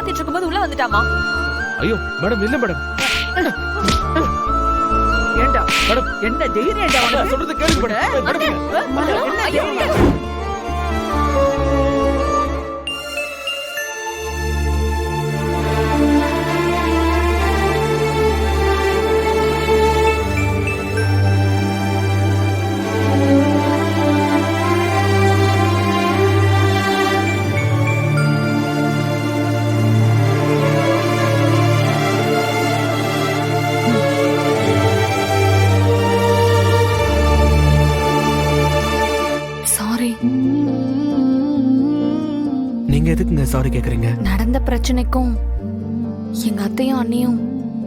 மாத்திட்டு இருக்கும்போது உள்ள வந்துட்டாமா. ஐயோ மேடம், இல்ல மேடம். ஏண்டா மேடம், என்ன தைரியம்டா நான் உனக்கு? சொல்றது கேளுங்க மேடம். மேடம், என்ன தைரியம்? சாரி. நீங்க எதுக்குங்க சாரி கேக்குறீங்க? நடந்த பிரச்சனைக்கும் எங்க அத்தையும் அண்ணியும்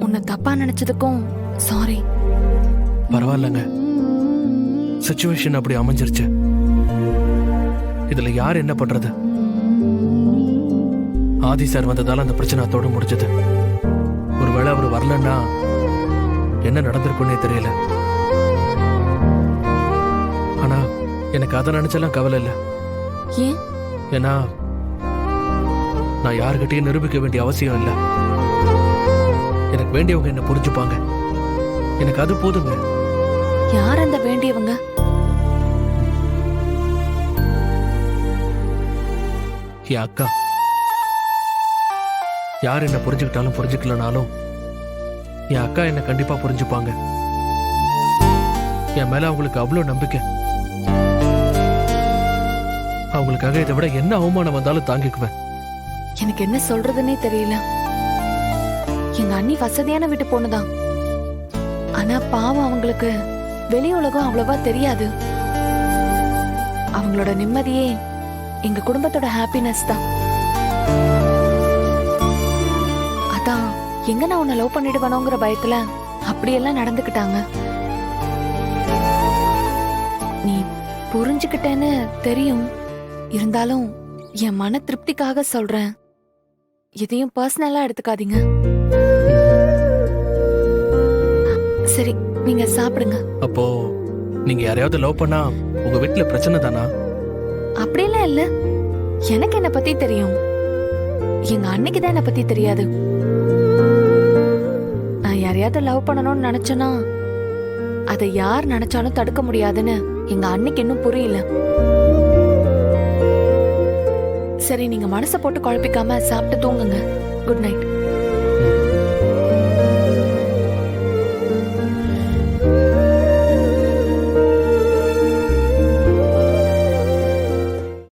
உன்னை தப்பா நினைச்சதுக்கும் சாரி. பரவாயில்லங்க, சிச்சுவேஷன் அப்படி அமைஞ்சிருச்சு. இதுல யார் என்ன பண்றது? ஆதி சார் வந்ததால அந்த பிரச்சனை அதோட முடிஞ்சது. ஒருவேளை அவர் வரலன்னா என்ன நடந்திருக்குன்னே தெரியல. ஆனா எனக்கு அதை நினைச்செல்லாம் கவலை இல்லை. ஏன்? ஏன்னா நான் யாருக்கிட்டையும் நிரூபிக்க வேண்டிய அவசியம் இல்லை. எனக்கு வேண்டியவங்க என்ன புரிஞ்சுப்பாங்க. எனக்கு அது போதுங்க. யார் அந்த வேண்டியவங்க? என் அக்கா. யார் என்ன புரிஞ்சுக்கிட்டாலும் புரிஞ்சுக்கலனாலும் என் அக்கா என்ன கண்டிப்பா புரிஞ்சுப்பாங்க. என் மேல அவங்களுக்கு அவ்வளவு நம்பிக்கை. அவங்களுக்காக இதை விட என்ன அவமானம் வந்தாலும் தாங்கிக்குவேன். எனக்கு என்ன சொல்றதுன்னே தெரியல. எங்க அண்ணி வசதியான வீட்டு பொண்ணுதான். ஆனா பாவம், அவங்களுக்கு வெளி உலகம் அவ்வளவா தெரியாது. அவங்களோட நிம்மதியே எங்க குடும்பத்தோட ஹாப்பினஸ் தான். அதான் எங்க நான் உன்னை லவ் பண்ணிடுவானோங்கிற பயத்துல அப்படியெல்லாம் நடந்துக்கிட்டாங்க. நீ புரிஞ்சுக்கிட்டேன்னு தெரியும். இருந்தாலும் என் மன திருப்திக்காக சொல்றேன். எதையும் பர்சனலா எடுத்துக்காதீங்க. சரி, நீங்க சாப்பிடுங்க. அப்போ நீங்க யாரையாவது லவ் பண்ணா உங்க வீட்டுல பிரச்சனை தானா? அப்படியெல்லாம் இல்ல. எனக்கு என்ன பத்தி தெரியும். எங்க அன்னைக்கு தான் என்ன பத்தி தெரியாது. நான் யாரையாவது லவ் பண்ணணும்னு நினைச்சேன்னா அதை யார் நினைச்சாலும் தடுக்க முடியாதுன்னு எங்க அன்னைக்கு இன்னும் புரியல. சரி, நீங்க மனசை போட்டு குழப்பிக்காம சாப்பிட்டு தூங்குங்க. Good night.